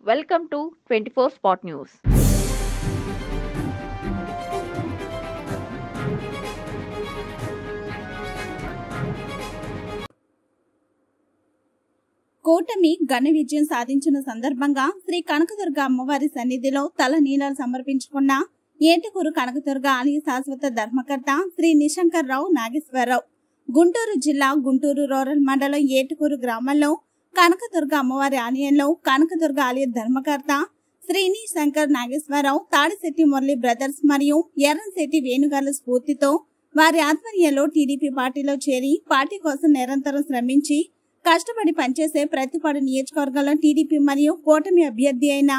Welcome to 24 Spot News. కూటమి ఘన విజయం సాధించిన సందర్భంగా శ్రీ కనకదుర్గ అమ్మవారి సన్నిధిలో తల నీలాలు సమర్పించుకున్న ఏటుకూరు కనకదుర్గ ఆలయ శాశ్వత ధర్మకర్త శ్రీ నిశంకర్రావు నాగేశ్వరరావు. గుంటూరు జిల్లా గుంటూరు రూరల్ మండలం ఏటుకూరు గ్రామంలో కనకదుర్గ అమ్మవారి ఆలయంలో కనకదుర్గ ఆలయ ధర్మకర్త శ్రీని శంకర్ నాగేశ్వరరావు, తాడిశెట్టి మురళి బ్రదర్స్ మరియు ఎర్రంశెట్టి వేణుగార్ల స్ఫూర్తితో వారి ఆధ్వర్యంలో టీడీపీ పార్టీలో చేరి పార్టీ కోసం నిరంతరం శ్రమించి కష్టపడి పనిచేసే ప్రతిపాడు నియోజకవర్గంలో టీడీపీ మరియు కూటమి అభ్యర్థి అయిన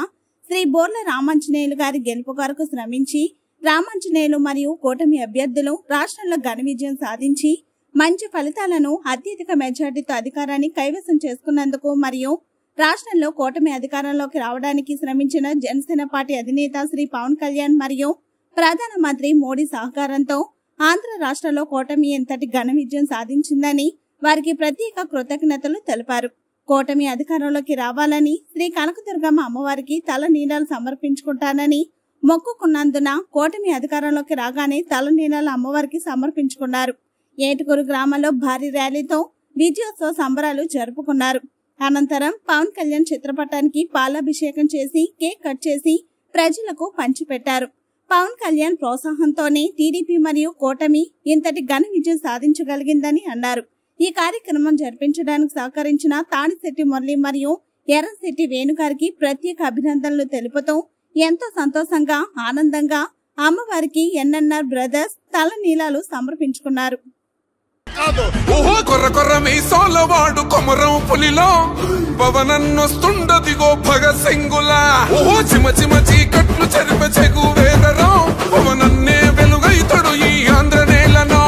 శ్రీ బోర్ల రామాంజనేయులు గారి గెలుపు కొరకు శ్రమించి రామాంజనేయులు మరియు కూటమి అభ్యర్థులు రాష్ట్రంలో ఘన విజయం సాధించి మంచి ఫలితాలను అత్యధిక మెజార్టీతో అధికారాన్ని కైవసం చేసుకున్నందుకు మరియు రాష్ట్రంలో కూటమి అధికారంలోకి రావడానికి శ్రమించిన జనసేన పార్టీ అధినేత శ్రీ పవన్ కళ్యాణ్ మరియు ప్రధానమంత్రి మోడీ సహకారంతో ఆంధ్ర రాష్ట్రంలో కూటమి ఎంతటి ఘన విజయం సాధించిందని వారికి ప్రత్యేక కృతజ్ఞతలు తెలిపారు. కూటమి అధికారంలోకి రావాలని శ్రీ కనకదుర్గమ్మ అమ్మవారికి తల నీలాలు సమర్పించుకుంటానని మొక్కుకున్నందున కూటమి అధికారంలోకి రాగానే తల నీలాలు అమ్మవారికి సమర్పించుకున్నారు. ఏటుకూరు గ్రామంలో భారీ ర్యాలీతో విజయోత్సవ సంబరాలు జరుపుకున్నారు. అనంతరం పవన్ కళ్యాణ్ చిత్రపటానికి పాలాభిషేకం చేసి కేక్ కట్ చేసి ప్రజలకు పంచిపెట్టారు. పవన్ కళ్యాణ్ ప్రోత్సాహంతోనే టీడీపీ మరియు కూటమి ఇంతటి ఘన విజయం సాధించగలిగిందని అన్నారు. ఈ కార్యక్రమం జరిపించడానికి సహకరించిన తాడిశెట్టి మురళి మరియు ఎర్రంశెట్టి వేణుగారికి ప్రత్యేక అభినందనలు తెలుపుతూ ఎంతో సంతోషంగా ఆనందంగా అమ్మవారికి ఎన్ఎన్ఆర్ బ్రదర్స్ తల నీలాలు సమర్పించుకున్నారు. కొర్ర కొర్ర మీసాలవాడు కొమరం పులిలో పవనన్నొస్తుండదిగో భగత్ సింగులా. ఓహో చిమ చిమ చీకట్లు చెరిప చెగు వేదరో పవనన్నే వెలుగైతడు ఈ ఆంధ్ర నేలను.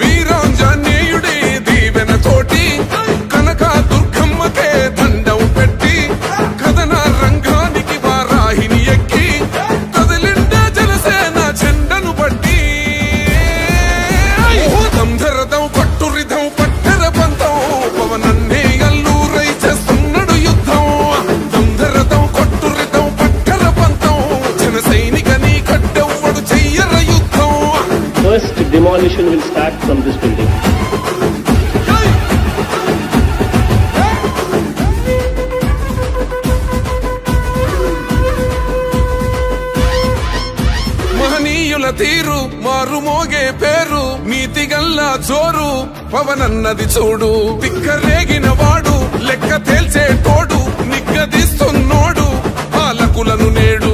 వీరాంజనేయుడే దీవెన తోటి కనక దుర్గమ్మకే దండం పెట్టి కథన రంగానికి వారాహిని ఎక్కి కదిలిండ జనసేన జెండను బట్టి దంధరదం కొట్టురిదం పట్టర పంతం పవనన్నే అల్లూరై చేస్తున్నాడు యుద్ధం. దంధరదం కొట్టురిదం పట్టర పంతం జన సైనికని కట్టెవ్వడు చెయ్యర యుద్ధం. First demolition will start from this building. మహనీయుల తీరు మారు మోగే పేరు నీతిగల్లా జోరు పవనన్నది చూడు. తిక్కరేగిన వాడు లెక్క తేల్చే తోడు నిగ్గదీస్తున్నోడు పాలకులను నేడు.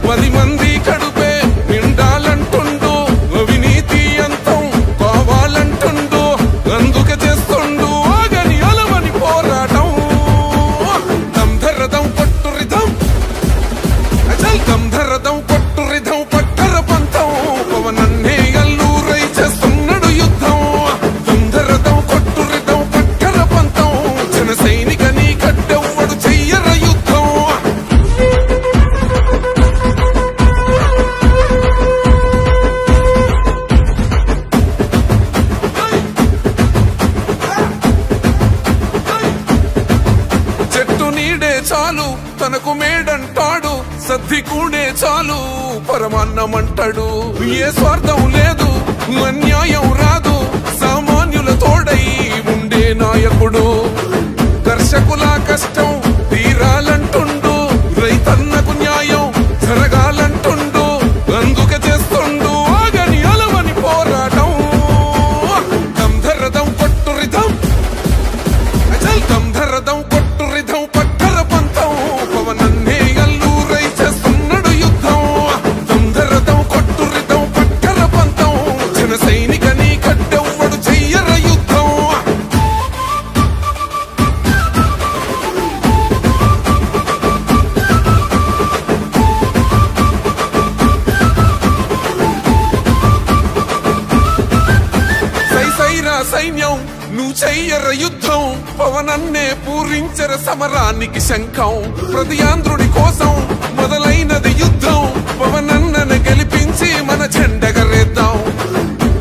10 మంది కడుపే నిండాలంటుండు అవినీతి అంతం కావాలంటుండు అందుకే చేస్తుండు ఆగని అలవని పోరాటం. దంధరదం కొట్టురిదం అచల్ దంధరదం కొట్టురిదం పట్టర పంతం పవనన్నే అల్లూరై చేస్తున్నాడు యుద్ధం. దంధరదం కొట్టురిదం పట్టర పంతం జన సైనికని కట్టెవ్వడు చెయ్యర యుద్ధం. చెట్టు నీడే చాలు తనకు మేడంటాడు సద్ది కూడే చాలు పరమాన్నమంటాడు. ఏ స్వార్థం లేదు అన్యాయం రాదు సామాన్యుల తోడై ఉండే నాయకుడు. కర్షకుల కష్టం తీరాలంటుండు రైతన్నకు న్యాయం జరగాలంటుండు అందుకే చేస్తుండు ఆగని అలవని పోరాటం. దంధరదం కొట్టురిదం అచల్ దంధరదం కొట్టురిదం పట్టర పంతం పవనన్నే అల్లూరై చేస్తున్నాడు యుద్ధం. దంధరదం కొట్టురిదం పట్టర పంతం జన సైనికని కట్టెవ్వడు చెయ్యర యుద్ధం. సైసైరా సైన్యం నువ్వు చెయ్యర యుద్ధం పవనన్నే పూరించర సమరానికి శంఖం. ప్రతి ఆంధ్రుడి కోసం మొదలైనది యుద్ధం పవనన్నను గెలిపించి మన జెండగరేద్దాం.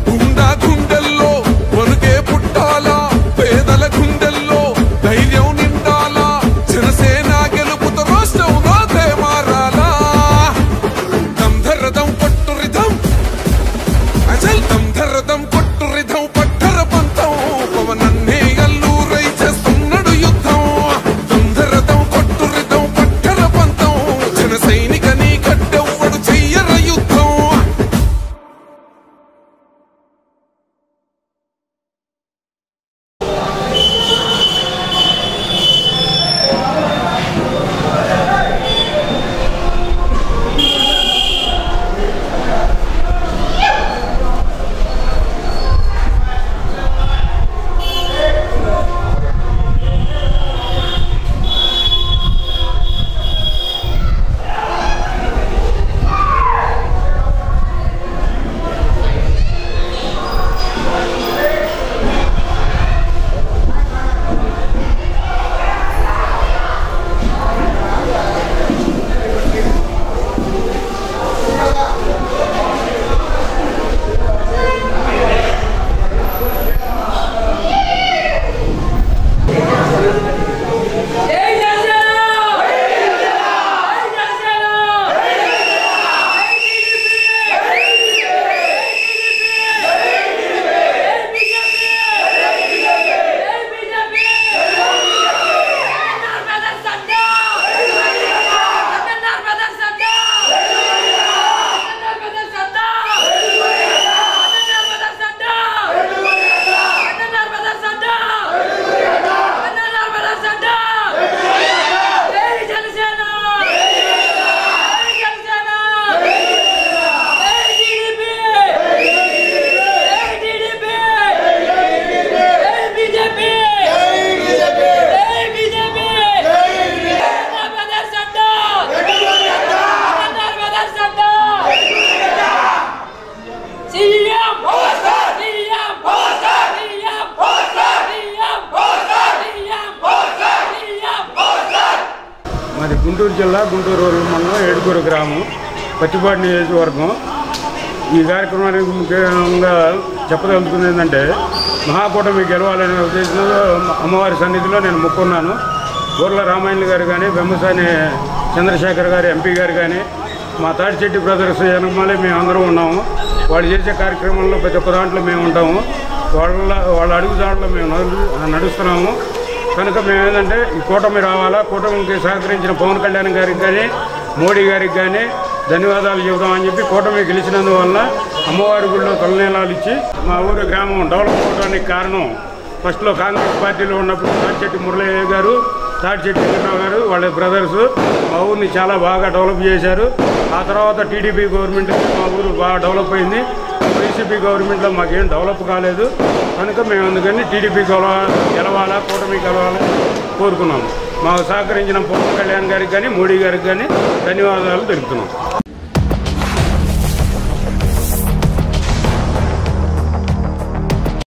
గుండా గుండెల్లో వణుకే పుట్టాలా పేదల గుండెల్లో ధైర్యం నిండాలా జనసేన గెలుపుతో మాది గుంటూరు జిల్లా గుంటూరు మండలం ఏడుగురు గ్రామం పచ్చిపాటి నియోజకవర్గం. ఈ కార్యక్రమానికి ముఖ్యంగా చెప్పదలుచుకుంది ఏంటంటే మహాకూటమి గెలవాలనే ఉద్దేశంలో అమ్మవారి సన్నిధిలో నేను మొక్కున్నాను. ఊర్ల రామాయణ గారు కానీ బెమ్మసాని చంద్రశేఖర్ గారు ఎంపీ గారు కానీ మా తాడిచెట్టి బ్రదర్స్ వెనకమాలే మేము అందరం ఉన్నాము. వాళ్ళు చేసే కార్యక్రమంలో ప్రతి ఒక్క దాంట్లో మేము ఉంటాము. వాళ్ళ అడుగు దాంట్లో మేము నడుస్తున్నాము. కనుక మేము ఏంటంటే ఈ కూటమి రావాలా, కూటమికి సహకరించిన పవన్ కళ్యాణ్ గారికి కానీ మోడీ గారికి కానీ ధన్యవాదాలు చెబుతామని చెప్పి కూటమి గెలిచినందువల్ల అమ్మవారి గుడిలో తొలనీలాలు ఇచ్చి మా ఊరి గ్రామం డెవలప్ అవడానికి కారణం ఫస్ట్లో కాంగ్రెస్ పార్టీలో ఉన్నప్పుడు తాడిచెట్టి మురళయ్య గారు, తాడిచెట్టి వెంకటరావు గారు వాళ్ళ బ్రదర్స్ మా ఊరిని చాలా బాగా డెవలప్ చేశారు. ఆ తర్వాత టీడీపీ గవర్నమెంట్ మా ఊరు బాగా డెవలప్ అయింది. వైసీపీ గవర్నమెంట్లో మాకేం డెవలప్ కాలేదు. కనుక మేము అందుకని టీడీపీ గెలవాలా, కూటమి గెలవాలని కోరుకున్నాము. మాకు సహకరించిన పవన్ కళ్యాణ్ గారికి కానీ మోడీ గారికి కానీ ధన్యవాదాలు తెలుపుతున్నాం.